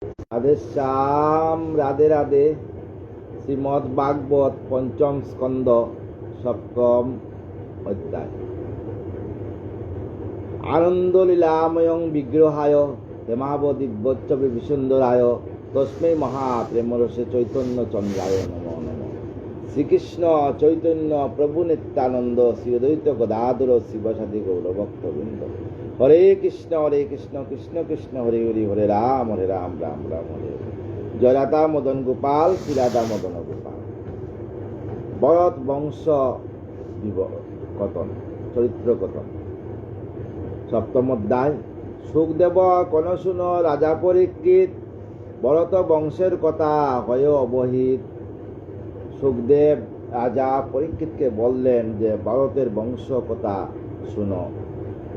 রাধে শ্যাম, রাধে রাধে। শ্রীমদ্ ভাগবত পঞ্চম স্কন্ধ সপ্তম অধ্যায়। আনন্দ লীলাময়ং বিগ্রহায় হেমাব দিব্যচ্চ বিসুন্দরায় তস্মৈ মহাপ্রেমরসে চৈতন্য চন্দ্রায় নমো নমঃ। শ্রীকৃষ্ণ চৈতন্য প্রভু নিত্যানন্দ শ্রী অদ্বৈত গদাধর শিবসাদি গৌরভক্তবৃন্দ। হরে কৃষ্ণ কৃষ্ণ কৃষ্ণ হরে হরে, হরে রাম রাম রাম হরে হরে। জয় রাধা মদন গোপাল, শ্রী রাধা মদন গোপাল। ভরত বংশ কথন, চরিত্র কথন। সপ্তম অধ্যায়। সুখদেব কোন শুনো রাজা পরীক্ষিত, ভরত বংশের কথা হয়ে অবহিত। সুখদেব রাজা পরীক্ষিতকে বললেন যে ভারতের বংশ কথা শুনো।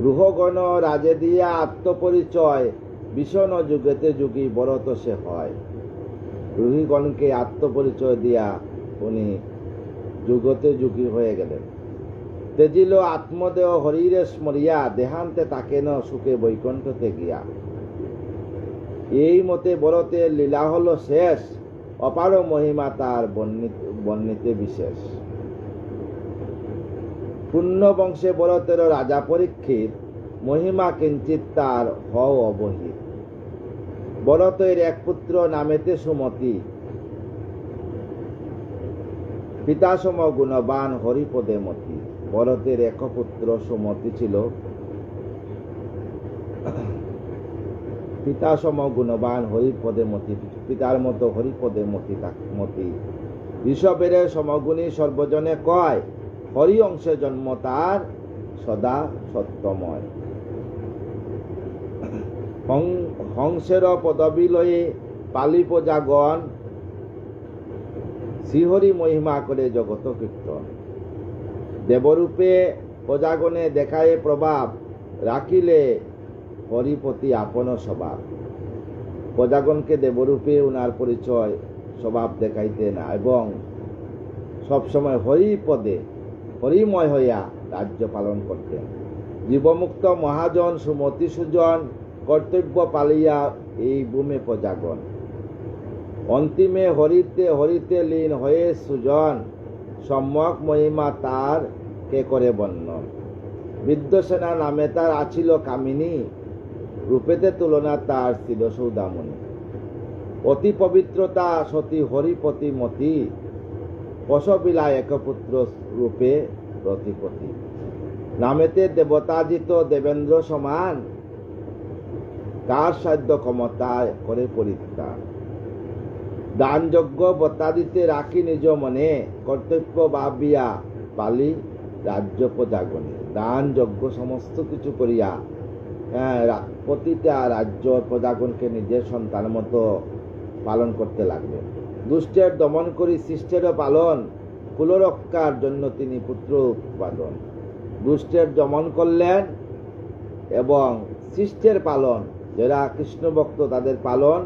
রুহগণ রাজে দিয়া আত্মপরিচয়, ভীষণ যুগেতে যুগী ভরত সে হয়। রুহিগণকে আত্মপরিচয় দিয়া উনি যুগতে যুগী হয়ে গেলেন। তেজিল আত্মদেহ হরিরে স্মরিয়া, দেহান্তে তাকেন সুখে বৈকুণ্ঠতে গিয়া। এই মতে ভরতের লীলা হল শেষ, অপার মহিমা তার বর্ণিতে বিশেষ। পুণ্য বংশে ভরতের রাজা পরীক্ষিত, মহিমা কিঞ্চিত তার হও অবহিত। ভরতের এক পুত্র নামেতে সুমতি, পিতাসম গুণবান হরিপদে মতি। ভরতের এক পুত্র সুমতি ছিল, পিতাসম গুণবান হরিপদে মতি, পিতার মতো হরিপদে মতি। ঋষভের সমগুণী সর্বজনে কয়, হরি অংশে জন্ম তার সদা সত্যময়। হংসের পদবী লয়ে পালি প্রজাগণ, শ্রীহরি মহিমা করে জগত কীর্তন। দেবরূপে প্রজাগণে দেখায় প্রভাব, রাখিলে হরিপতি আপন স্বভাব। প্রজাগণকে দেবরূপে উনার পরিচয় স্বভাব দেখাইতেন এবং সবসময় হরিপদে হরিময় হইয়া রাজ্য পালন করতেন। জীবমুক্ত মহাজন সুমতি সুজন, কর্তব্য পালিয়া এই ভূমে প্রজাগণ। অন্তিমে হরিতে লীন হয়ে সুজন, সম্যক মহিমা তার কে করে বর্ণন। বিদ্যসেনা নামে তার আছিল কামিনী, রূপেতে তুলনা তার ছিল সৌদামণি। অতি পবিত্রতা সতী হরিপতি মতি, পশবিলা একপুত্র রূপে প্রতিপতি। নামেতে দেবতাজিত দেবেন্দ্র সমান, কার সাধ্য ক্ষমতায় করে পরিত্রাণ। দান যজ্ঞ বতা দিতে রাখি নিজ মনে, কর্তব্য ভাবিয়া পালি রাজ্য প্রজাগণে। দান যজ্ঞ সমস্ত কিছু করিয়া প্রতিটা রাজ্য প্রজাগণকে নিজের সন্তান মতো পালন করতে লাগলেন। দুষ্টের দমন করি শিষ্টের পালন, কুলরক্ষার জন্য তিনি পুত্র উৎপাদন। দুষ্টের দমন করলেন এবং শিষ্টের পালন, যারা কৃষ্ণ ভক্ত তাদের পালন,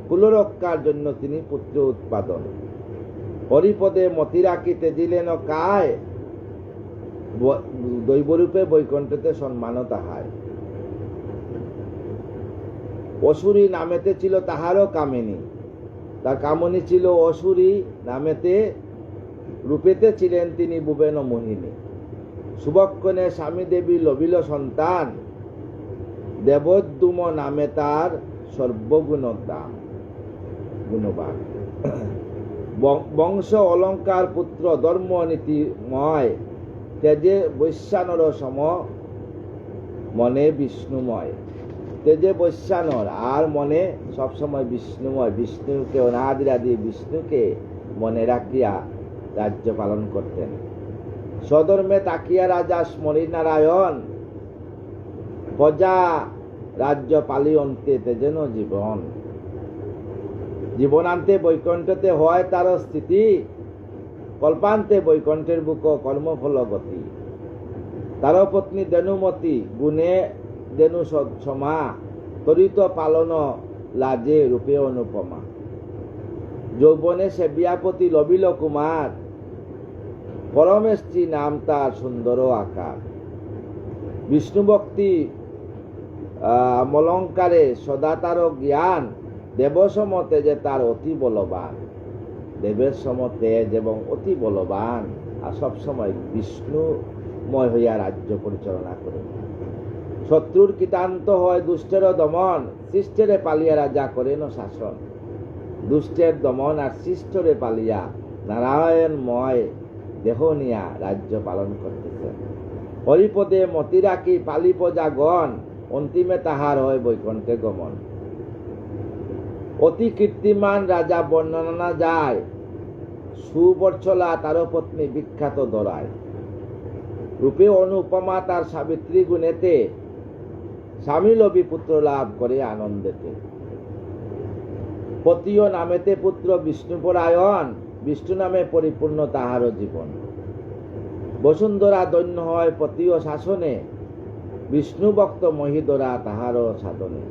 কুলরক্ষার জন্য তিনি পুত্র উৎপাদন। হরিপদে মতি রাখিতে দিলেন কায়, দৈবরূপে বৈকুণ্ঠতে সম্মান তাহায়। অসুরী নামেতে ছিল তাহারও কামিনী, তার কামনী ছিল অসুরী নামেতে, রূপেতে ছিলেন তিনি ভুবন মোহিনী। শুভক্ষণে স্বামী দেবী লভিল সন্তান, দেবোদ্যুম নামে তার গুণবান। বংশ অলঙ্কার পুত্র ধর্ম নীতিময়, তেজে বৈশ্যানর সম মনে বিষ্ণুময়। তেজে বৈশ্যানর আর মনে সবসময় বিষ্ণুময়। বিষ্ণুকে অনাদিরাদি বিষ্ণুকে মনে রাখিয়া রাজ্য পালন করতেন। সধর্মে তাকিয়া রাজা স্মরী নারায়ণ, প্রজা রাজ্য পালিয়ন্তে তেজেন জীবন। জীবনান্তে বৈকুণ্ঠতে হয় তার স্থিতি, কল্পান্তে বৈকুণ্ঠের বুক কর্মফল গতি। তার পত্নী দেনুমতি, গুণে দেনু সমা, তরিত পালন লাজে রূপে অনুপমা। যৌবনে সেবিয়াপতি লবিল কুমার, পরমেষ্টি নাম তার সুন্দর আকার। বিষ্ণু ভক্তি মলঙ্কারে সদা তার জ্ঞান, দেবসম তেজে তার অতি বলবান। দেবের সম তেজ এবং অতি বলবান, আর সবসময় বিষ্ণুময় হইয়া রাজ্য পরিচালনা করে। শত্রুর কৃতান্ত হয় দুষ্টের দমন, শিষ্টেরে পালিয়া রাজা করেন শাসন। দুষ্টের দমন আর শিষ্টরে পালিয়া নারায়ণময় দেহ নিয়া রাজ্য পালন করতেছেন। হরিপদে মতি রাখি পালি প্রজাগণ, অন্তিমে তাহার হয় বৈকুণ্ঠে গমন। অতি কীর্তিমান রাজা বর্ণনা যায়, সুবর্চলা তার পত্নী বিখ্যাত দরায়। রূপে অনুপমা তার সাবিত্রী গুণেতে, স্বামী লোভী পুত্র লাভ করে আনন্দেতে। পতিও নামেতে পুত্র বিষ্ণুপরায়ণ, বিষ্ণু নামে পরিপূর্ণ তাহারও জীবন। বসুন্ধরা দৈন্য হয় পতিও শাসনে, বিষ্ণু ভক্ত মহিধরা তাহারও সাধনে।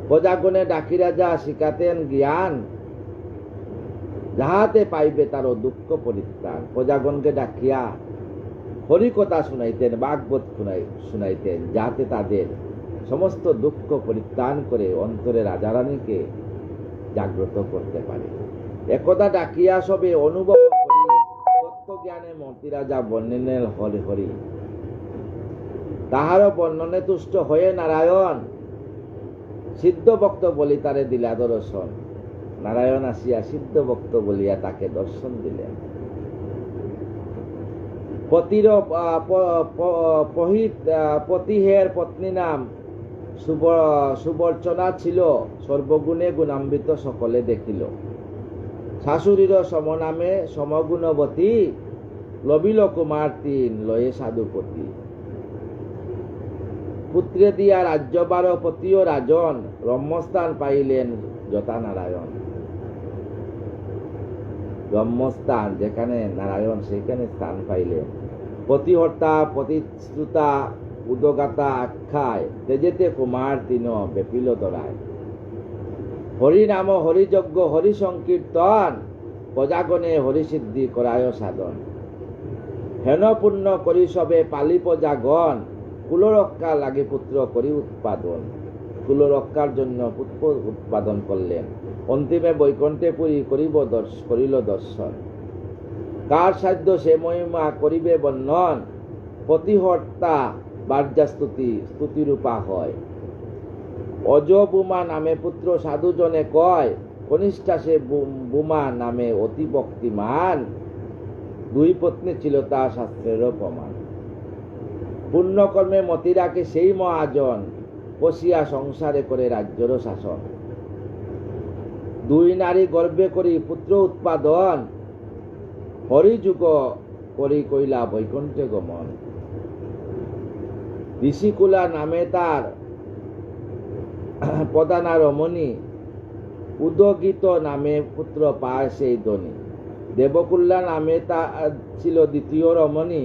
প্রজাগণে ডাকি রাজা শিখাতেন জ্ঞান, যাহাতে পাইবে তারও দুঃখ পরিত্রাণ। প্রজাগণকে ডাকিয়া হরিকথা শুনাইতেন, ভাগবত শুনাইতেন, যাতে তাদের সমস্ত দুঃখ পরিত্রাণ করে অন্তরে রাজারানীকে জাগ্রত করতে পারে। একদা ডাকিয়া সবে অনুভব করি, তত্ত্বজ্ঞানে মতি রাজা বর্ণিলেন হরি হরি। তাহারও বর্ণনে তুষ্ট হয়ে নারায়ণ, সিদ্ধ ভক্ত বলি তারে দিলা দর্শন। নারায়ণ আসিয়া সিদ্ধ ভক্ত বলিয়া তাকে দর্শন দিলেন। পতিহের পত্নী নাম সুবর্চনা ছিল, সর্বগুণে গুণান্বিত সকলে দেখিল। শাশুড়ির সমনামে সমগুণবতী, লবিল কুমার তিন লয়ে সাধুপতি। পুত্রে দিয়া রাজ্যবার পতিও রাজন, ব্রহ্মস্থান পাইলেন যথা নারায়ণ। ব্রহ্মস্থান যেখানে নারায়ণ, সেখানে স্থান পাইলেন। পতিহর্তা পতিশ্রুতা উদগাতা আখ্যায়, তেজেতে কুমার তিন বেপিল দরায়। হরিনাম হরিযজ্ঞ হরি সংকীর্তন, প্রজাগণে হরিসিদ্ধি করায় সাধন। হেন পূর্ণ করি সবে পালি প্রজাগণ, কুলরক্ষা লাগে পুত্র করি উৎপাদন। কুলরক্ষার জন্য পুত্র উৎপাদন করলেন। অন্তিমে বৈকুণ্ঠে পুরী করিল দর্শন। কার সাধ্য সে মহিমা করিবে বর্ণন, প্রতিহর্তা বার্যা স্তুতিরূপা হয়। অজ বুমা নামে পুত্র সাধুজনে কয়, কনিষ্ঠা সে বুমা নামে অতি ভক্তিমান। দুই পত্নী ছিল তা শাস্ত্রেরও প্রমাণ। পুণ্যকর্মে মতি রাখে সেই মহাজন, বসিয়া সংসারে করে রাজ্যেরও শাসন। দুই নারী গর্বে করি পুত্র উৎপাদন, হরিযুগ করি কইলা বৈকুণ্ঠে গমন। ঋষিকুলা নামে তার প্রধানা রমণী, উদগীত নামে পুত্র পায় সেই ধনী। দেবকুল্লা নামে তা ছিল দ্বিতীয় রমণী,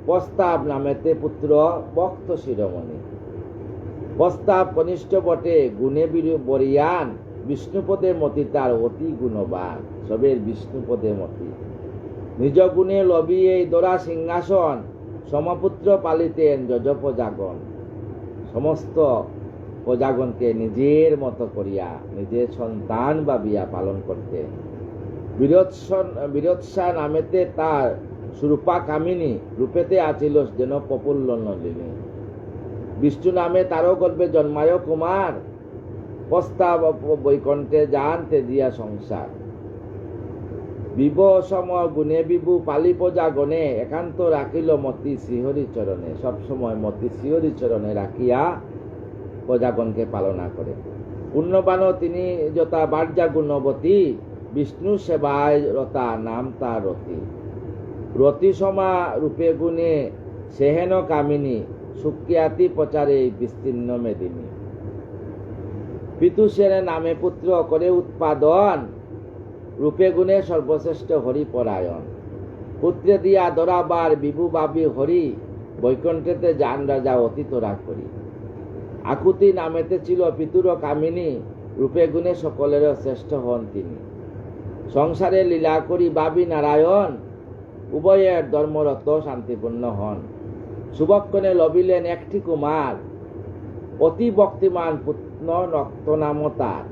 প্রস্তাব নামেতে পুত্র ভক্ত শিরোমণি। প্রস্তাব কনিষ্ঠ বটে গুণে বরিয়ান, বিষ্ণুপদে মতি তার অতি গুণবান। সবের বিষ্ণুপদে মতি, নিজ গুণে লবি এই দরা সিংহাসন, সমপুত্র পালিতেন যজ প্রজাগণ। সমস্ত প্রজাগণকে নিজের মতো করিয়া নিজের সন্তান ভাবিয়া পালন করতেন। বীরৎসা নামেতে তার সুরূপা কামিনী, রূপেতে আছিল যেন প্রফুল্ল নলিনী। বিষ্ণু নামে তারও গর্ভে জন্মায় কুমার, প্রস্তাব বৈকুণ্ঠে যান তেজিয়া সংসার। বিব সম গুণে বিভু পালি প্রজা গণে, একান্ত রাখিল মতি শ্রীহরি চরণে। সবসময় মতি শ্রীহরি চরণে রাখিয়া প্রজাগণকে পালনা করে। পুণ্যবান তিনি যথা বার্যা গুণবতী, বিষ্ণু সেবায় রতা নাম তার রতি। রতি সমা রূপে গুণে সেহেন কামিনী, সুখ্যাতি প্রচারে বিস্তীর্ণ মেদিনী। পিতুসেনে নামে পুত্র করে উৎপাদন, রূপে গুণে সর্বশ্রেষ্ঠ হরিপরায়ণ। পুত্রে দিয়া দরাবার বিভু বাবি হরি, বৈকুণ্ঠেতে যান রাজা অতীতরা করি। আকুতি নামেতে ছিল পিতুর কামিনী, রূপে গুণে সকলের শ্রেষ্ঠ হন তিনি। সংসারে লীলা করি বাবি নারায়ণ, উভয়ের ধর্মরত শান্তিপূর্ণ হন। শুভক্ষণে লবিলেন একটি কুমার, অতি ভক্তিমান পুত্র নক্ত নাম তার।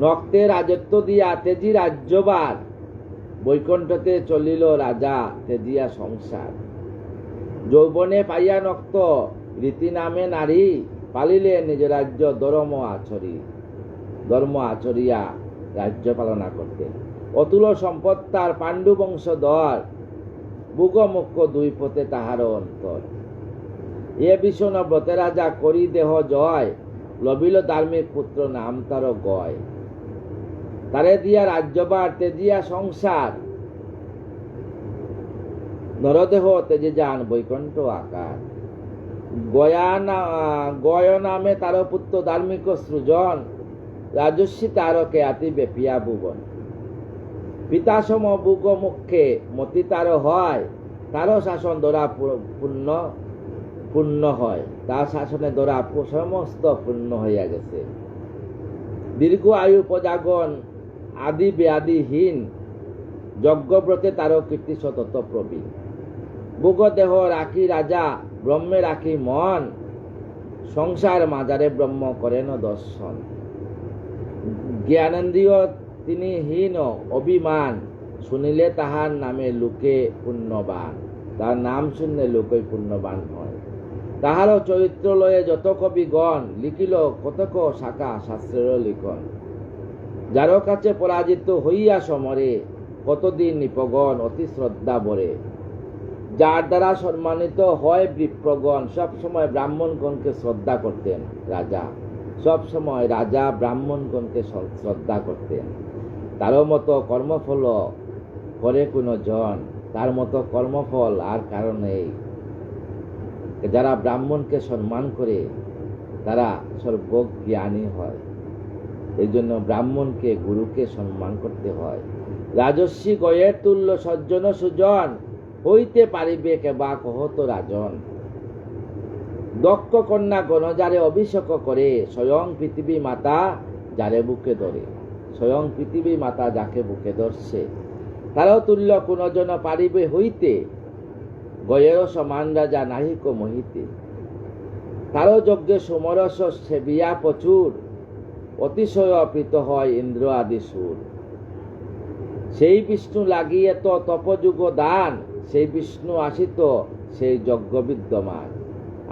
রক্তে রাজত্ব দিয়া তেজি রাজ্যবার, বৈকুণ্ঠতে চলিল রাজা তেজিয়া সংসার। যৌবনে পাইয়া নক্ত রীতি নামে নারী, পালিলে নিজ রাজ্য ধর্ম আচরিয়া রাজ্য পালনা করতেন। অতুল সম্পদ তার পাণ্ডু বংশধর, বুগ মুখ্য দুই পথে তাহার অন্তর। এ ভীষণ ব্রতে রাজা করি দেহ জয়, লবিল ধার্মিক পুত্র নাম তার গয়। তারে দিয়া রাজ্যবার তেজিয়া সংসার, নরদেহ তেজে যান বৈকুণ্ঠ আকার। গয় নামে তার পুত্র ধার্মিক সৃজন, রাজস্বী তার কেয়াতি বেপিয়া ভুবন। পিতা সম বুগ মুখে মতি তার হয়, তার শাসন দ্বারা পূর্ণ হয়। তার শাসনে দ্বারা সমস্ত পূর্ণ হইয়া গেছে। দীর্ঘ আয়ু প্রজাগণ আদি ব্যাধিহীন, যজ্ঞব্রতে তার কীর্তি সতত প্রবীণ। বুগ দেহ রাখি রাজা, ব্রহ্মে রাখি মন, সংসার মাজারে ব্রহ্ম করেন দর্শন। জ্ঞানেন্দ্রিয় তিনি হীন অভিমান, শুনিলে তাহার নামে লোকে পুণ্যবান। তার নাম শুনলে লোকে পুণ্যবান হয়। তাহারও চরিত্র লয়ে যত কবিগণ, লিখিল কতক শাখা শাস্ত্রের লিখন। যার কাছে পরাজিত হইয়া সমরে, কতদিন নিপগণ অতি শ্রদ্ধা বরে। যার দ্বারা সম্মানিত হয় বিপ্রগণ, সবসময় ব্রাহ্মণগণকে শ্রদ্ধা করতেন রাজা। সবসময় রাজা ব্রাহ্মণগণকে শ্রদ্ধা করতেন। তার মতো কর্মফল করে কোন জন, তার মতো কর্মফল আর কারণ নেই। যারা ব্রাহ্মণকে সম্মান করে তারা সর্বজ্ঞানী হয়। এই জন্য ব্রাহ্মণকে, গুরুকে সম্মান করতে হয়। রাজস্বী গয়ের তুল্য সজ্জন সুজন, হইতে পারিবে কেবা কহত রাজন। দক্ষ কন্যা গণ যারে অভিষেক করে, স্বয়ং পৃথিবী মাতা যারে বুকে ধরে। স্বয়ং পৃথিবী মাতা যাকে বুকে ধরছে, তারও তুল্য কোন জন পারিবে হইতে, গয়েরও সমান রাজা নাহিক মহিতে। তারও যজ্ঞে সমরস সেবিয়া প্রচুর, অতিশয় প্রীত হয় ইন্দ্র আদি সুর। সেই বিষ্ণু লাগিয়ে তো তপযুগ দান, সেই বিষ্ণু আসিত সেই যজ্ঞ বিদ্যমান।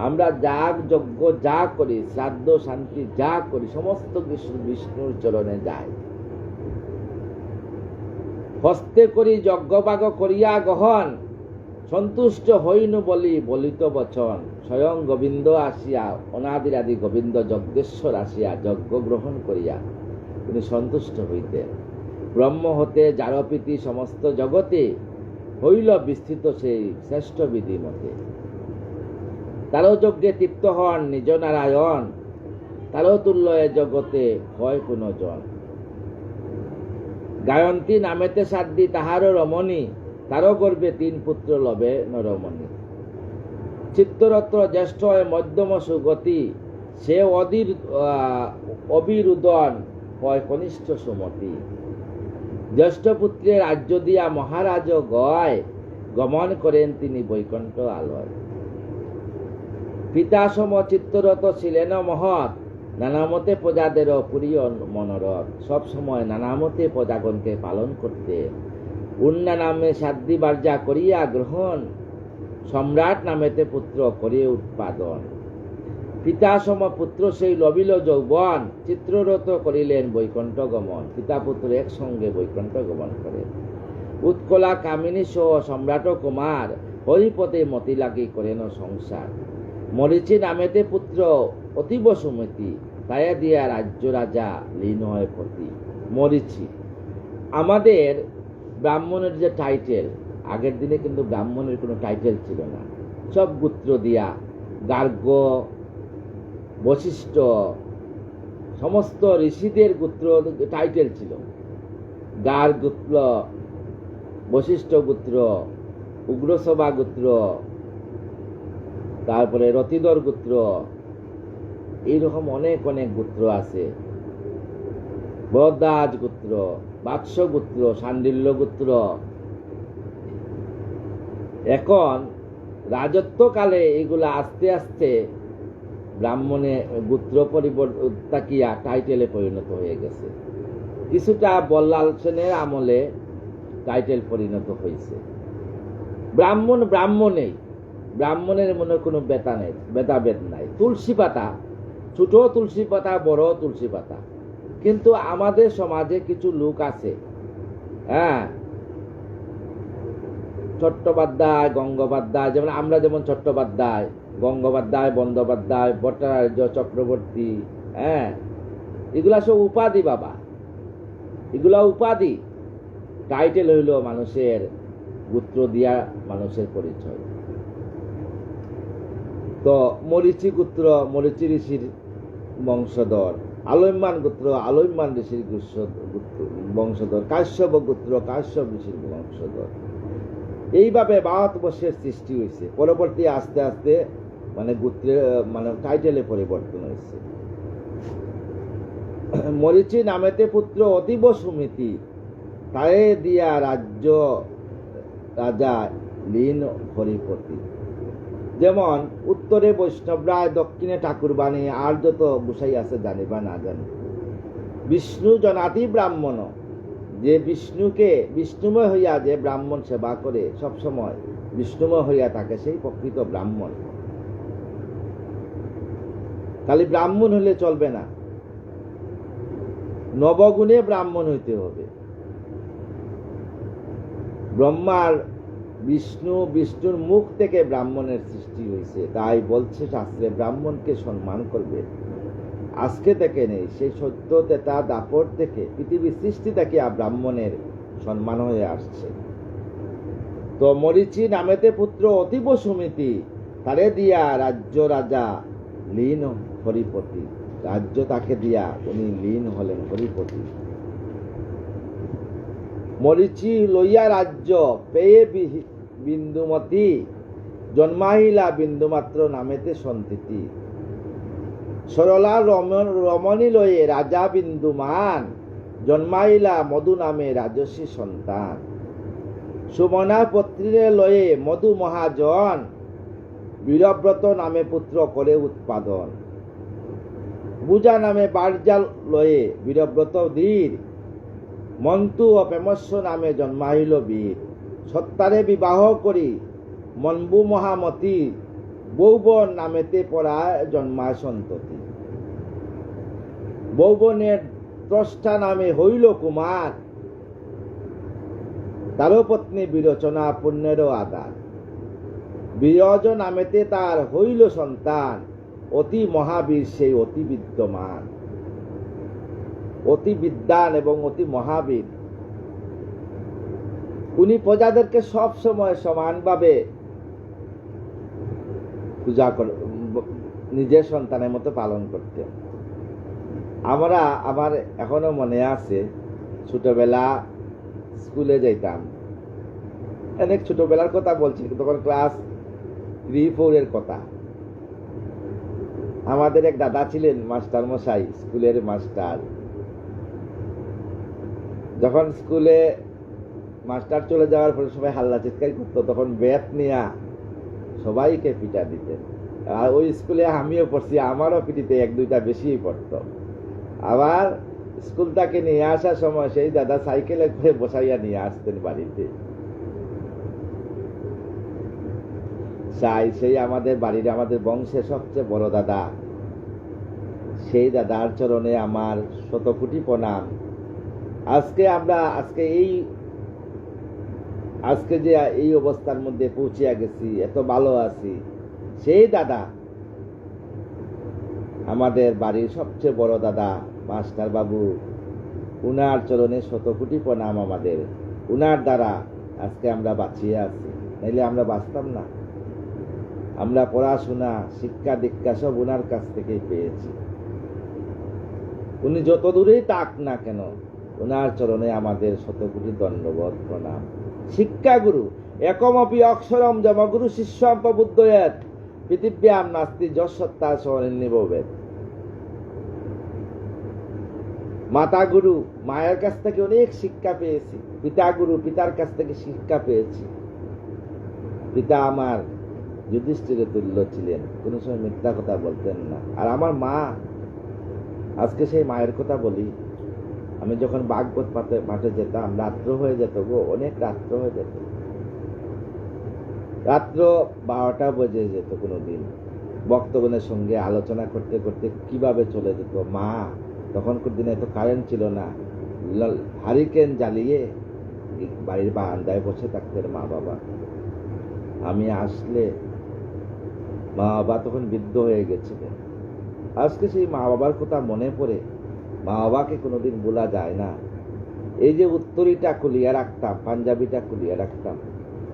আমরা যাগ যজ্ঞ যা করি, শ্রাদ্ধ শান্তি যা করি, সমস্ত কিছু বিষ্ণুর চরণে যায়। হস্তে করি যজ্ঞবাগ করিয়া গহন, সন্তুষ্ট হইনু বলি বলিত বচন। স্বয়ং গোবিন্দ আসিয়া, অনাদিরাদি গোবিন্দ যজ্ঞেশ্বর আসিয়া যজ্ঞ গ্রহণ করিয়া তিনি সন্তুষ্ট হইতেন। ব্রহ্ম হতে যার প্রীতি সমস্ত জগতে, হইল বিস্তৃত সেই শ্রেষ্ঠ বিধি মতে। তারও যজ্ঞে তৃপ্ত হন নিজ নারায়ণ, তারও তুল্য এ জগতে হয় কোন জন। গায়ন্তী নামেতে সাধ্বী তাহারও রমণী, তারও গর্বে 3 পুত্র লবে নরমণি। চিত্তরত্র জ্যেষ্ঠ মধ্যম সুগতি, সে অবিরুদন হয় কনিষ্ঠ সুমতি। জ্যেষ্ঠ পুত্রের রাজ্য দিয়া মহারাজ গয়, গমন করেন তিনি বৈকুণ্ঠ আলয়। পিতা সম চিত্তরত ছিলেন মহৎ, নানামতে প্রজাদেরও প্রিয় মনোরথ। সব সময় নানামতে প্রজাগণকে পালন করতে, উন্না নামে সাধ্বী বার্যা করিয়া গ্রহণ, সম্রাট নামেতে পুত্র করিয়া উৎপাদন। পিতা সম পুত্র সেই লবিল যৌবন, চিত্ররত করিলেন বৈকুণ্ঠ গমন। পিতা পুত্র একসঙ্গে বৈকুণ্ঠ গমন করেন। উৎকলা কামিনী সহ সম্রাট কুমার, হরিপদে মতি লাগি করেন সংসার। মরিচি নামেতে পুত্র অতীব সুমতি, তায়া দিয়া রাজ্য রাজা লীন হয় পতি। মরিচি আমাদের ব্রাহ্মণের যে টাইটেল, আগের দিনে কিন্তু ব্রাহ্মণের কোনো টাইটেল ছিল না। সব গোত্র দিয়া, গার্গ, বশিষ্ঠ, সমস্ত ঋষিদের গোত্র টাইটেল ছিল। গার গোত্র, বশিষ্ঠ গোত্র, উগ্রসভা গোত্র, তারপরে রতিদর গোত্র, এইরকম অনেক অনেক গোত্র আছে। বরদাজ গোত্র, বাৎস গোত্র, শাণ্ডিল্য গোত্র। এখন রাজত্বকালে এগুলা আস্তে আস্তে ব্রাহ্মণে গোত্র পরিবর্তন টাইটেলে পরিণত হয়ে গেছে। কিছুটা বল্লাল সেনের আমলে টাইটেল পরিণত হয়েছে। ব্রাহ্মণ ব্রাহ্মণেই, ব্রাহ্মণের মনে কোনো ভেদাভেদ নাই। তুলসী পাতা, ছোট তুলসী পাতা, বড় তুলসী পাতা। কিন্তু আমাদের সমাজে কিছু লোক আছে, হ্যাঁ, চট্টোপাধ্যায়, গঙ্গোপাধ্যায়, যেমন আমরা যেমন চট্টোপাধ্যায়, গঙ্গোপাধ্যায়, বন্দ্যোপাধ্যায়, ভট্টাচার্য, চক্রবর্তী, হ্যাঁ, এগুলা সব উপাধি বাবা, এগুলা উপাধি। টাইটেল হইল মানুষের গোত্র দিয়া মানুষের পরিচয়। তো মরিচি গোত্র মরিচি ঋষির বংশধর, আলম্যান গোত্র আলম্যান ঋষির বংশধর, কাশ্যপ গোত্র কাশ্যপ ঋষির বংশধর। এইভাবে ভারতবর্ষের সৃষ্টি হয়েছে। পরবর্তী আস্তে আস্তে মানে গোত্রের মানে টাইটেলে পরিবর্তন হয়েছে। মরিচি নামেতে পুত্র অতীব সুমিতি, তারে দিয়া রাজ্য রাজা লীন হরিপতি। যেমন উত্তরে বৈষ্ণবরায়, দক্ষিণে ঠাকুরবাণী, আর যত বুসাই আছে জানিবা না জানি। বিষ্ণু জনাতি ব্রাহ্মণ, যে বিষ্ণুকে বিষ্ণুময় হইয়া যে ব্রাহ্মণ সেবা করে সবসময় বিষ্ণুময় হইয়া থাকে, সেই প্রকৃত ব্রাহ্মণ। খালি ব্রাহ্মণ হলে চলবে না, নবগুণে ব্রাহ্মণ হইতে হবে। ব্রহ্মার বিষ্ণুর মুখ থেকে ব্রাহ্মণের সৃষ্টি হয়েছে, তাই বলছে শাস্ত্রে ব্রাহ্মণকে সম্মান করবে। আজকে থেকে নেই, সেই সত্য তেতা দাপট থেকে পৃথিবীর সৃষ্টি থেকে ব্রাহ্মণের সম্মান হয়ে আসছে। তো মরিচি নামেতে পুত্র অতীব সুমিতি, তারে দিয়া রাজ্য রাজা লীন হরিপতি। রাজ্য তাকে দিয়া উনি লীন হলেন হরিপতি। মরিচি লইয়া রাজ্য পেয়ে বিন্দুমতি, জন্মাইলা বিন্দুমাত্র নামেতে সন্তিতি। সরলা রমণী লয়ে রাজা বিন্দুমান, জন্মাইলা মধু নামে রাজসী সন্তান। সুমনা পত্রীরে লয়ে মধু মহাজন, বীরব্রত নামে পুত্র করে উৎপাদন। বুজা নামে বারজাল লয়ে বীরব্রত ধীর, মন্তু ও প্রেমস্য নামে জন্মাইল বীর। সত্তারে বিবাহ করি মনবু মহামতি, বৌবন নামেতে পড়ায় জন্মায় সন্ততি। বৌবনের ত্রষ্টা নামে হইল কুমার, তারও পত্নী বিরচনা পুণ্যেরও আদান। বিরজ নামেতে তার হইল সন্তান, অতি মহাবীর সেই অতি বিদ্যমান। অতি বিদ্বান এবং অতি মহাবীর। উনি প্রজাদেরকে সব সময় সমানভাবে পূজা করে, নিজের সন্তানের মতো পালন করতেন। আমার এখনো মনে আছে, ছোটবেলা স্কুলে যাইতাম, অনেক ছোটবেলার কথা বলছি, তখন ক্লাস 3-4 এর কথা। আমাদের এক দাদা ছিলেন মাস্টার মশাই, স্কুলের মাস্টার। যখন স্কুলে মাস্টার চলে যাওয়ার পরে সবাই হাল্লা চিৎকার করতো, তখন ব্যাট নিয়ে সবাইকে পিটা দিতেন। আর ওই স্কুলে আমিও পড়ছি, আমারও পিটিতে 1-2টা বেশিই পড়তো। আবার স্কুল থেকে নিয়ে আসার সময় সেই দাদা সাইকেলে করে বসাইয়া নিয়ে আসতেন বাড়িতে। সেই আমাদের বাড়ির, আমাদের বংশের সবচেয়ে বড় দাদা, সেই দাদার চরণে আমার 100 কোটি প্রণাম। আজকে যে এই অবস্থার মধ্যে পৌঁছিয়া গেছি, এত ভালো আছি, সেই দাদা, আমাদের বাড়ির সবচেয়ে বড় দাদা মাস্টার বাবু, উনার চরণে 100 কোটি প্রণাম আমাদের। উনার দ্বারা আজকে আমরা বাঁচিয়ে আছি, নাইলে আমরা বাঁচতাম না। আমরা পড়াশোনা, শিক্ষা দীক্ষা সব উনার কাছ থেকেই পেয়েছি। উনি যত দূরেই থাক না কেন, উনার চরণে আমাদের 100 কোটি দণ্ডবোধ প্রণাম। শিক্ষাগুরু একমপি অক্ষরম যমগুরু শিষ্যম প্রবুদ্ধয়েৎ, পৃথিব্যাম নাস্তি যৎসত্তা স্বনির্নিভবেৎ। মাতা গুরু, মায়ের কাছ থেকে অনেক শিক্ষা পেয়েছি। পিতা গুরু, পিতার কাছ থেকে শিক্ষা পেয়েছি। পিতা আমার যুধিষ্ঠিরের তুল্য ছিলেন, কোনো সময় মিথ্যা কথা বলতেন না। আর আমার মা, আজকে সেই মায়ের কথা বলি, আমি যখন ভাগবত পাঠে যেতাম, রাত্র হয়ে যেত গো, অনেক রাত্র হয়ে যেত, রাত্র 12টা বেজে যেত কোনোদিন। ভক্তগণের সঙ্গে আলোচনা করতে করতে কিভাবে চলে যেত। মা, তখনকার দিনে তো কারেন্ট ছিল না, হারিকেন জ্বালিয়ে বাড়ির বারান্দায় বসে থাকতেন মা বাবা। আমি আসলে মা বাবা তখন বৃদ্ধ হয়ে গেছিলেন। আজকে সেই মা বাবার কথা মনে পড়ে। মা বাবাকে কোনোদিন ভোলা যায় না। এই যে উত্তরীটা খুলিয়ে রাখতাম, পাঞ্জাবিটা খুলিয়ে রাখতাম,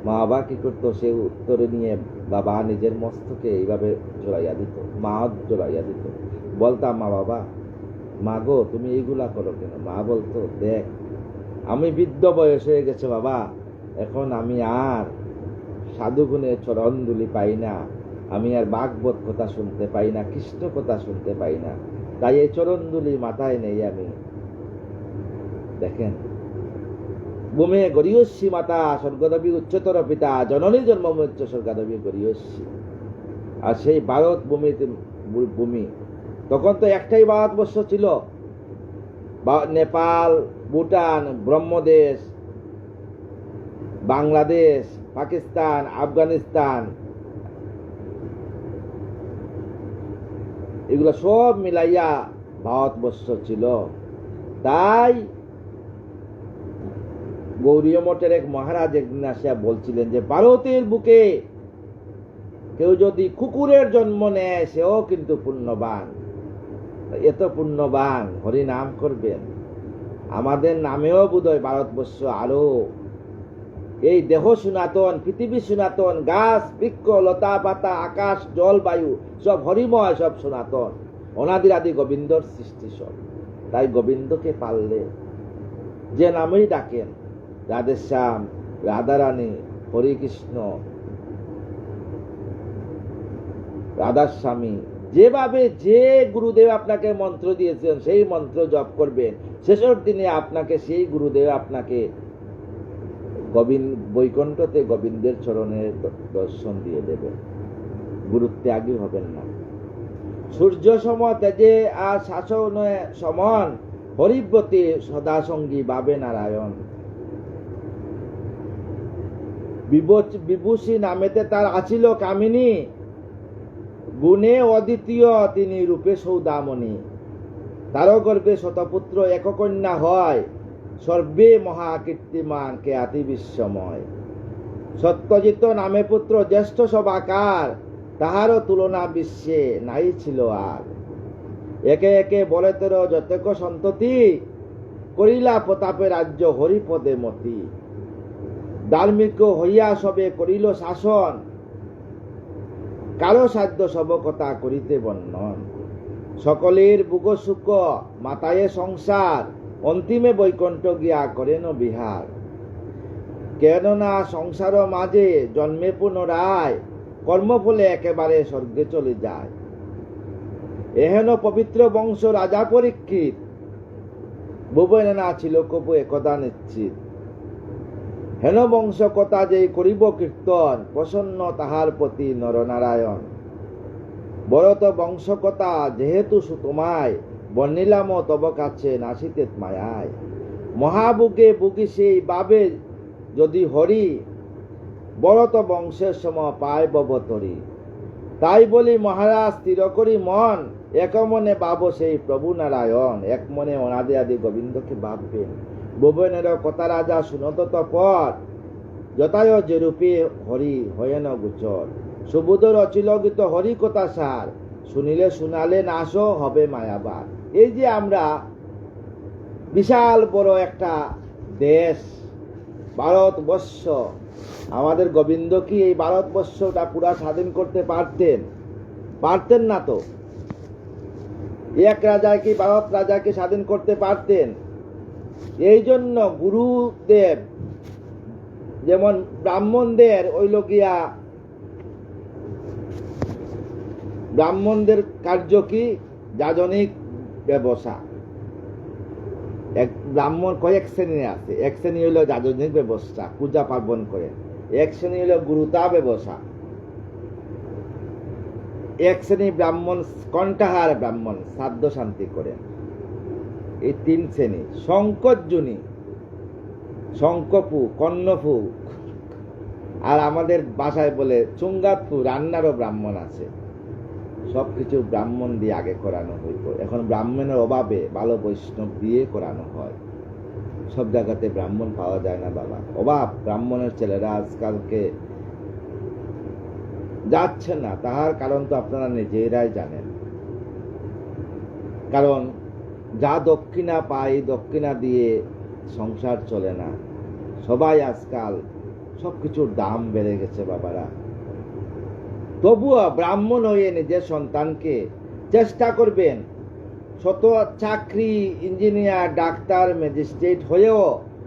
মা বাবা কি করতো, সে উত্তরে নিয়ে বাবা নিজের মস্তকে এইভাবে জড়াইয়া দিত, মা জড়াইয়া দিত। বলতাম, মা বাবা, মা গো তুমি এইগুলা করো কেন? মা বলতো, দেখ আমি বৃদ্ধ বয়স হয়ে গেছে বাবা, এখন আমি আর সাধুগুণের চরণধুলি পাই না, আমি আর ভাগবত কথা শুনতে পাই না, কৃষ্ণ কথা শুনতে পাই না, তাই এই চরণধুলি মাথায় নেই আমি। দেখেন, ভূমে গরিয়সী মাতা স্বর্গদেবী উচ্চতর পিতা, জননী জন্মমুচ্চ স্বর্গদেবী গরিয়সী। আর সেই ভারত ভূমি তখন তো একটাই ভারতবর্ষ ছিল, নেপাল, ভুটান, ব্রহ্মদেশ, বাংলাদেশ, পাকিস্তান, আফগানিস্তান, এগুলো সব মিলাইয়া ভারতবর্ষ ছিল। তাই গৌরীয় মঠের এক মহারাজ একদিন আসিয়া বলছিলেন যে ভারতের বুকে কেউ যদি কুকুরের জন্ম নেয় সেও কিন্তু পুণ্যবান। এত পুণ্যবান, হরি নাম করবেন। আমাদের নামেও বোধহয় ভারতবর্ষ আরো, এই দেহ সনাতন, পৃথিবী সনাতন, গাছ বৃক্ষ লতা পাতা আকাশ জল বায়ু সব হরিময়, সব সনাতন, অনাদির আদি গোবিন্দর সৃষ্টি সব। তাই গোবিন্দকে পারলে যে নামেই ডাকেন, রাধেশ্যাম, রাধারানী, হরিকৃষ্ণ, রাধাস্বামী, যেভাবে যে গুরুদেব আপনাকে মন্ত্র দিয়েছেন সেই মন্ত্র জপ করবেন, শেষের দিনে আপনাকে সেই গুরুদেব আপনাকে বৈকুণ্ঠতে গোবিন্দের চরণের দর্শন দিয়ে দেবেন। গুরুত্যাগী হবেন না। সূর্য সম তেজে আর শাসন সমান, হরিব্রতে সদাসঙ্গী বাবে নারায়ণ। বিভূষী নামেতে তার আছিল কামিনী, গুণে অদ্বিতীয় তিনি রূপে সৌদামণি। তার গর্ভে শতপুত্র এক কন্যা হয়, সর্বে মহাকীর্তিমান কে আতি বিশ্বময়। সত্যজিৎ নামে পুত্র জ্যেষ্ঠ সবাকার, তাহারও তুলনা বিশ্বে নাই ছিল আর। একে একে বলে তোর যতক সন্ততি, করিলা প্রতাপে রাজ্য হরিপদে মতি। ধার্মিক হইয়া সবে করিল শাসন, কারো সাধ্য সব কথা করিতে বর্ণন। সকলের বুক সুখ মাতায়ে সংসার, অন্তিমে বৈকুণ্ঠ গিয়া করেন বিহার। কেননা সংসার মাঝে জন্মে পুনরায়, কর্মফলে একেবারে স্বর্গে চলে যায়। এহেন পবিত্র বংশ রাজা পরীক্ষিত, ভুবনে না ছিল কবু একদা নিশ্চিত। হেন বংশ কথা যে করিব কীর্তন, প্রসন্ন তাহার প্রতি নরনারায়ণ। বরত বংশ কথা যেহেতু সুতমায়, বর্ণিলাম তব কাছে নাসিতে মায়ায়। মহাবুকে বুকি সেই বাবে যদি হরি, বরত বংশের সম পায় ববতরি। তাই বলি মহারাজ স্থির করি মন, এক মনে ভাব সেই প্রভু নারায়ণ। এক মনে অনাদি আদি গোবিন্দকে ভাববেন। ভুবনের কথা রাজা শুনত তপর, যথায় যে রূপে হরি হয়েন গোচর। সুবোধ রচিল গীত হরি কথা সার, শুনিলে শুনালে নাশ হবে মায়াবার। এই যে আমরা বিশাল বড় একটা দেশ ভারতবর্ষ, আমাদের গোবিন্দ কি এই ভারতবর্ষটা পুরা স্বাধীন করতে পারতেন? পারতেন না তো। এক রাজা কি ভারত রাজাকে স্বাধীন করতে পারতেন? এই জন্য গুরুদেব, যেমন ব্রাহ্মণদের ওই লোকিয়া, ব্রাহ্মণদের কার্য কি? যাজনিক ব্যবসা। এক ব্রাহ্মণ কয়েক শ্রেণী আছে। এক শ্রেণী হইল যাজনিক ব্যবস্থা, পূজা পার্বণ করে। এক শ্রেণী হইল গুরুতা ব্যবসা। এক শ্রেণী ব্রাহ্মণ কণ্ঠাহার ব্রাহ্মণ, শ্রাদ্ধ শান্তি করেন। এই 3 শ্রেণী। শঙ্করজনী, শঙ্কপু, কর্ণপু, আর আমাদের ভাষায় বলে চুঙ্গাতপু, রান্নারও ব্রাহ্মণ আছে। সবকিছু ব্রাহ্মণ দিয়ে আগে করানো হইতো। এখন ব্রাহ্মণের অভাবে ভালো বৈষ্ণব দিয়ে করানো হয়। সব জায়গাতে ব্রাহ্মণ পাওয়া যায় না বাবা, অভাব। ব্রাহ্মণের ছেলেরা আজকালকে যাচ্ছে না, তাহার কারণ তো আপনারা নিজেরাই জানেন। কারণ যা দক্ষিণা পাই, দক্ষিণা দিয়ে সংসার চলে না। সবাই আজকাল সবকিছুর দাম বেড়ে গেছে বাবারা। তবুও ব্রাহ্মণ হয়ে নিজের সন্তানকে চেষ্টা করবেন, শত চাকরি, ইঞ্জিনিয়ার, ডাক্তার, ম্যাজিস্ট্রেট হয়েও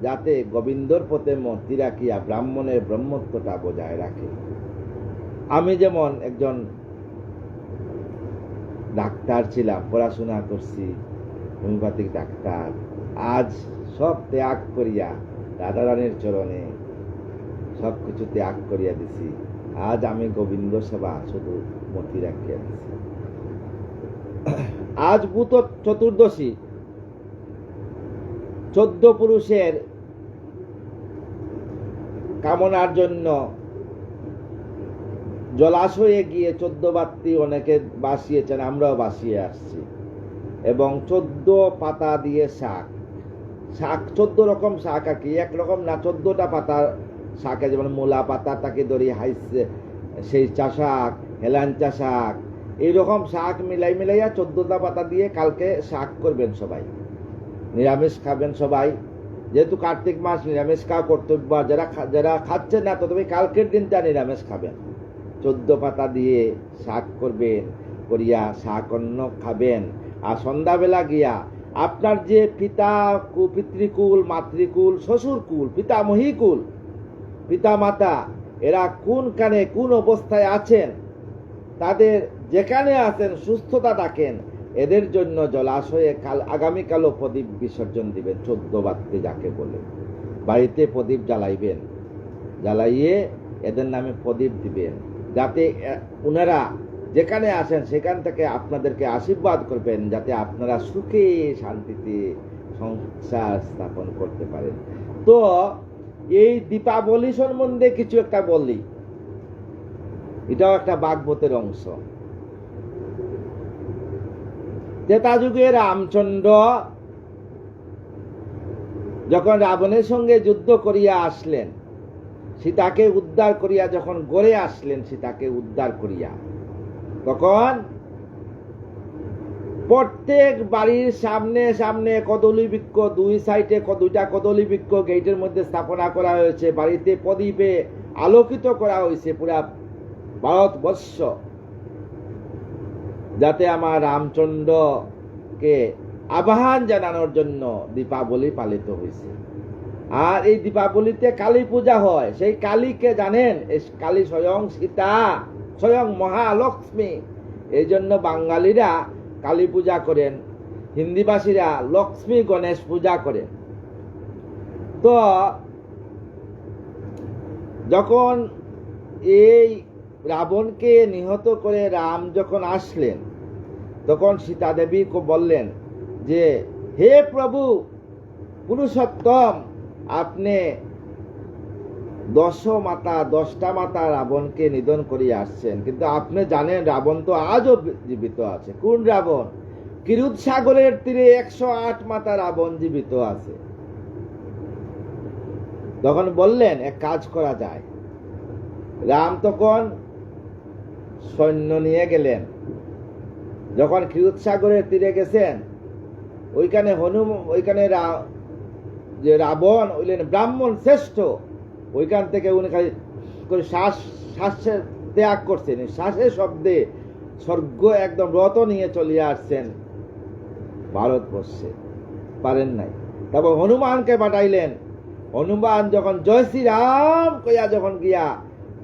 যাতে গোবিন্দর পথে মতি রাখিয়া ব্রাহ্মণের ব্রহ্মত্বটা বজায় রাখে। আমি যেমন একজন ডাক্তার ছিলাম, পড়াশোনা করছি, হোমিওপ্যাথিক ডাক্তার। আজ সব ত্যাগ করিয়া রাধারানীর চরণে সবকিছু ত্যাগ করিয়া দিছি। আজ আমি গোবিন্দ সেবা শুধু মতি রাখিয়া দিছি। আজ ভূত চতুর্দশী, 14 পুরুষের কামনার জন্য জলাশয়ে গিয়ে 14 বাতি অনেকে বাসিয়েছেন, আমরাও বাসিয়ে আসছি। এবং 14 পাতা দিয়ে শাক, 14 রকম শাক আর কি, একরকম না, 14টা পাতার শাকে, যেমন মূলা পাতা তাকে ধরি, হাইসে সেই শাক, হেলাঞ্চা শাক, এইরকম শাক মিলাইয়া 14টা পাতা দিয়ে কালকে শাক করবেন সবাই। নিরামিষ খাবেন সবাই, যেহেতু কার্তিক মাস, নিরামিষ খাওয়া কর্তব্য। যারা খাচ্ছেন না, তবে কালকের দিনটা নিরামিষ খাবেন। 14 পাতা দিয়ে শাক করবেন, করিয়া শাক অন্ন খাবেন। আর সন্ধ্যাবেলা গিয়া আপনার যে পিতৃকুল, মাতৃকুল, শ্বশুরকুল, পিতামহীকুল, পিতা মাতা, এরা কোন কানে কোন অবস্থায় আছেন, তাদের যেখানে আছেন সুস্থতা ডাকেন। এদের জন্য জলাশয়ে আগামীকালও প্রদীপ বিসর্জন দিবেন, 14 বাতি যাকে বলে। বাড়িতে প্রদীপ জ্বালাইবেন, জ্বালাইয়ে এদের নামে প্রদীপ দিবেন, যাতে ওনারা যেখানে আসেন সেখান থেকে আপনাদেরকে আশীর্বাদ করবেন, যাতে আপনারা সুখে শান্তিতে সংসার স্থাপন করতে পারেন। তো এই দীপাবলি সম্বন্ধে কিছু একটা বললি, এটাও একটা ভাগবতের অংশ। ত্রেতা যুগে রামচন্দ্র যখন রাবণের সঙ্গে যুদ্ধ করিয়া আসলেন, সীতাকে উদ্ধার করিয়া যখন গড়ে আসলেন, সীতাকে উদ্ধার করিয়া, তখন প্রত্যেক বাড়ির সামনে সামনে কদলী বৃক্ষ, 2 সাইডে 2টা কদলী বৃক্ষ গেটের মধ্যে স্থাপনা করা হয়েছে। বাড়িতে প্রদীপে আলোকিত করা হয়েছে পুরা ভারতবর্ষ, যাতে আমার রামচন্দ্রকে আহ্বান জানানোর জন্য দীপাবলি পালিত হয়েছে। আর এই দীপাবলিতে কালী পূজা হয়। সেই কালীকে জানেন, এই কালী স্বয়ং সীতা, স্বয়ং মহালক্ষ্মী। এই জন্য বাঙালিরা কালী পূজা করেন, হিন্দিভাষীরা লক্ষ্মী গণেশ পূজা করেন। তো যখন এই রাবণকে নিহত করে রাম যখন আসলেন, তখন সীতা দেবীকে বললেন যে, হে প্রভু পুরুষোত্তম, আপনি 10টা মাতা রাবণকে নিধন করিয়া আসছেন, কিন্তু আপনি জানেন রাবণ তো আজও জীবিত আছে। কোন রাবণ? কিরুত সাগরের তীরে 108 মাতা রাবণ জীবিত আছে। তখন বললেন এক কাজ করা যায়। রাম তখন সৈন্য নিয়ে গেলেন। যখন কিরুত সাগরের তীরে গেছেন, ওইখানে যে রাবণ হইলেন ব্রাহ্মণ শ্রেষ্ঠ, ওইখান থেকে উনি খালি করে শ্বাসের ত্যাগ করছেন। শ্বাসের শব্দে স্বর্গ একদম রত নিয়ে চলিয়া আসছেন ভারতবর্ষে, পারেন নাই। তারপর হনুমানকে পাঠাইলেন। হনুমান যখন জয় শ্রীরাম কইয়া যখন গিয়া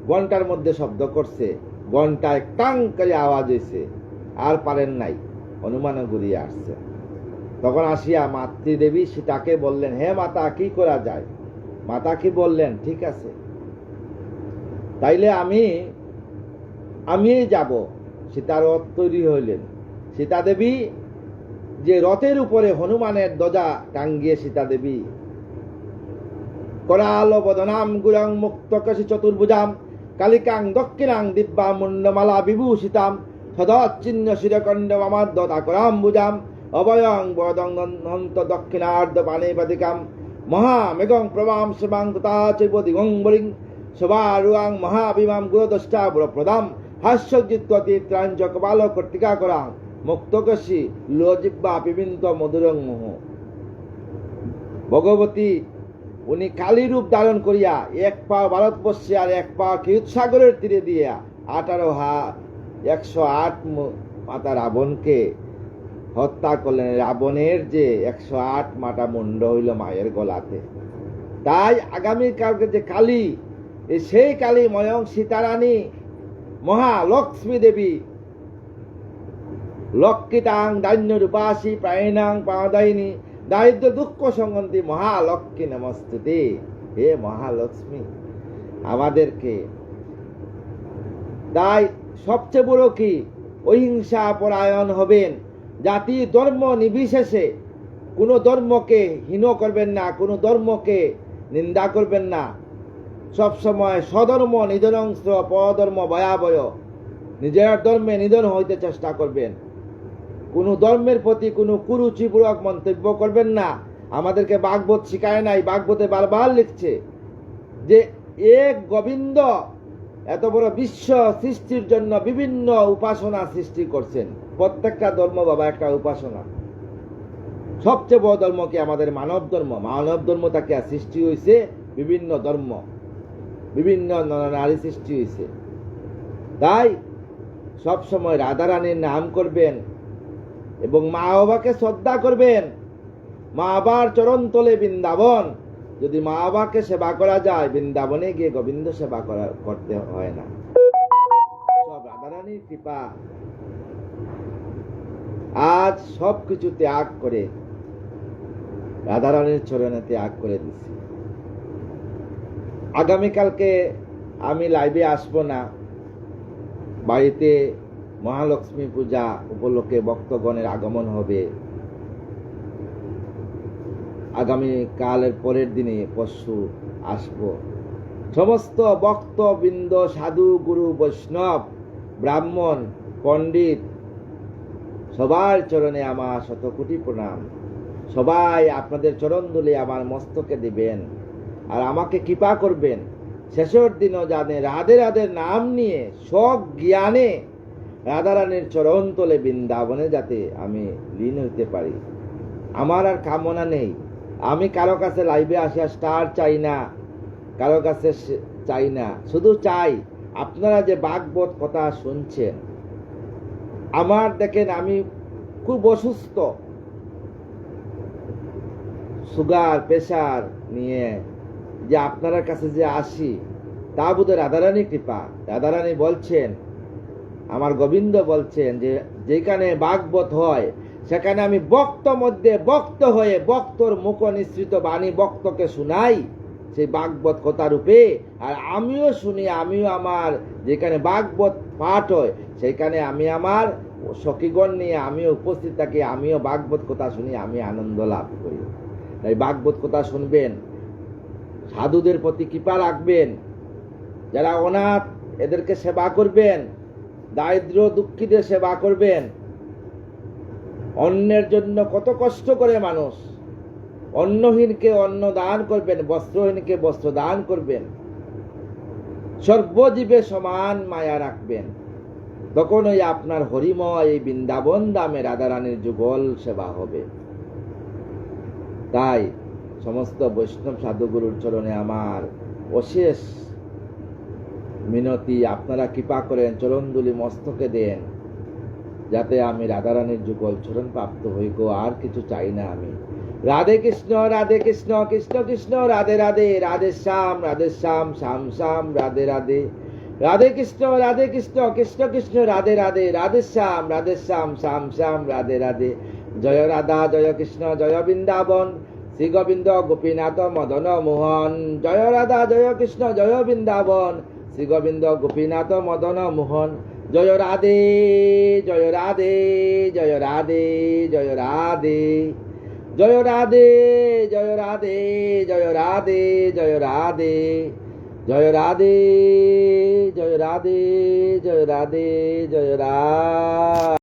ঘন্টার মধ্যে শব্দ করছে, ঘন্টায় টাং করে আওয়াজ হয়েছে, আর পারেন নাই, হনুমানও ঘুরিয়ে আসছে। তখন আসিয়া মাতৃদেবী সীতাকে বললেন, হে মাতা, কি করা যায়? মাতা কি বললেন, ঠিক আছে, তাইলে আমি যাব। সীতার রথ তৈরি হইলেন। সীতা দেবী যে রথের উপরে হনুমানের ধ্বজা টাঙ্গিয়ে সীতা দেবী, कराल बदनाम गुरं मुक्तकशि चतुर्भुजां कालिकां दक्षिणां दिव्यां मुण्डमाला विभूषितां सदाचिन्न शिरकण्डममर्दताकराम्बुजां अभयं वरदं हन्त दक्षिणार्धपाणिपतिकां महामेघं प्रभां शिवां तथा चैव दिगम्बरीं शोभारुहां महाभीमां गुरुदष्टापुरप्रदां हास्यजित्वतीत्रां च कपालकर्तिकाकरां मुक्तकशि लोजिह्वा पिबन्त मधुरं मोह। भगवती উনি কালী রূপ ধারণ করিয়া এক পা ভারতবর্ষে আর এক পা ক্ষীরসাগরের তীরে দিয়া 108 মাতা রাবণকে হত্যা করলেন। রাবণের যে 108 মাটা মুন্ড হইল মায়ের গলাতে। তাই আগামীকালকে যে কালী, সেই কালী ময়ং সীতারানী মহালক্ষ্মী দেবী লক্ষ্মীতাং দান্য রূপাসী প্রাণাং পাদায়িনী দারিদ্র দুঃখ সংগন্তি মহালক্ষ্মী নমস্তুতে। হে মহালক্ষ্মী, আমাদেরকে তাই সবচেয়ে বড় কি অহিংসা পরায়ণ হবেন। জাতি ধর্ম নির্বিশেষে কোনো ধর্মকে হীন করবেন না, কোনো ধর্মকে নিন্দা করবেন না। সবসময় স্বধর্ম নিধনংশ পরধর্ম ভয়াবহ, নিজের ধর্মে নিধন হইতে চেষ্টা করবেন। কোনো ধর্মের প্রতি কোনো কুরুচিপূর্বক মন্তব্য করবেন না। আমাদেরকে ভাগবত শিখায় নাই, ভাগবতে বারবার লিখছে যে এক গোবিন্দ এত বড় বিশ্ব সৃষ্টির জন্য বিভিন্ন উপাসনা সৃষ্টি করছেন। প্রত্যেকটা ধর্ম বাবা একটা উপাসনা। সবচেয়ে বড় ধর্ম কি আমাদের মানব ধর্ম। মানব ধর্ম তাকে সৃষ্টি হয়েছে বিভিন্ন ধর্ম, বিভিন্ন নারী সৃষ্টি হয়েছে। তাই সবসময় রাধারানীর নাম করবেন এবং মা বাবাকে শ্রদ্ধা করবেন। মা বাবার চরণ তলে বৃন্দাবন। যদি মা বাবাকে সেবা করা যায়, বৃন্দাবনে গিয়ে গোবিন্দ সেবা করতে হয় না। সব রাধারানীর কৃপা। আজ সব কিছু ত্যাগ করে রাধারানীর চরণে ত্যাগ করে দিচ্ছি। আগামীকালকে আমি লাইভে আসবো না। বাড়িতে মহালক্ষ্মী পূজা উপলক্ষে ভক্তগণের আগমন হবে। আগামী কালের পরের দিনে পরশু আসব। সমস্ত ভক্তবৃন্দ, সাধু, গুরু, বৈষ্ণব, ব্রাহ্মণ, পণ্ডিত সবার চরণে আমার শতকোটি প্রণাম। সবাই আপনাদের চরণ ধুলে আমার মস্তকে দিবেন আর আমাকে কৃপা করবেন। শেষের দিনও জানে রাধে রাধে নাম নিয়ে সব জ্ঞানে রাধারানীর চরণ তলে বৃন্দাবনে যাতে আমি লীন হইতে পারি। আমার আর কামনা নেই। আমি কারো কাছে লাইভে আসা স্টার চাই না, কারো কাছে চাই না। শুধু চাই আপনারা যে ভাগবত কথা শুনছেন। আমার দেখেন আমি খুব অসুস্থ, সুগার প্রেশার নিয়ে যে আপনার কাছে যে আসি, তা বোধহয় রাধারানী কৃপা। রাধারানী বলছেন, আমার গোবিন্দ বলছেন যে যেখানে ভাগবত হয় সেখানে আমি ভক্ত মধ্যে ভক্ত হয়ে ভক্তর মুখ নিঃসৃত বাণী ভক্তকে শুনাই সেই ভাগবত কথা রূপে। আর আমিও শুনি, আমিও আমার যেখানে ভাগবত পাঠ হয় সেখানে আমি আমার সখীগণ নিয়ে আমিও উপস্থিত থাকি, আমিও ভাগবত কথা শুনি, আমি আনন্দ লাভ করি। তাই ভাগবত কথা শুনবেন, সাধুদের প্রতি কৃপা রাখবেন, যারা অনাথ এদেরকে সেবা করবেন, দারিদ্র দুঃখীদের সেবা করবেন। অন্যের জন্য কত কষ্ট করে মানুষ, অন্নহীনকে অন্ন দান করবেন, বস্ত্রহীনকে বস্ত্র দান করবেন, সর্বজীবে সমান মায়া রাখবেন। তখন ওই আপনার হরিময় এই বৃন্দাবন ধামে রাধারানীর যুগল সেবা হবে। তাই সমস্ত বৈষ্ণব সাধুগুরুর চরণে আমার অশেষ মিনতি, আপনারা কৃপা করেন, চরণধুলি মস্তকে দেন যাতে আমি রাধারানীর যুগল চরণ প্রাপ্ত হই গো। আর কিছু চাই না আমি। রাধে কৃষ্ণ কৃষ্ণ কৃষ্ণ রাধে রাধে, রাধে শ্যাম শ্যাম শ্যাম রাধে রাধে, রাধে কৃষ্ণ কৃষ্ণ কৃষ্ণ রাধে রাধে, রাধে শ্যাম শ্যাম শ্যাম রাধে রাধে। জয় রাধা জয় কৃষ্ণ জয় বৃন্দাবন, শ্রী গোবিন্দ গোপীনাথ মদন মোহন। জয় রাধা জয় কৃষ্ণ জয় বৃন্দাবন, শ্রী গোবিন্দ গোপীনাথ মদন মোহন। জয় রাধে জয় রাধে জয় রাধে জয় রাধে জয় রাধে জয় রাধে জয় রাধে জয় রাধে জয় রাধে জয় রাধে জয় রাধে জয় রাধে।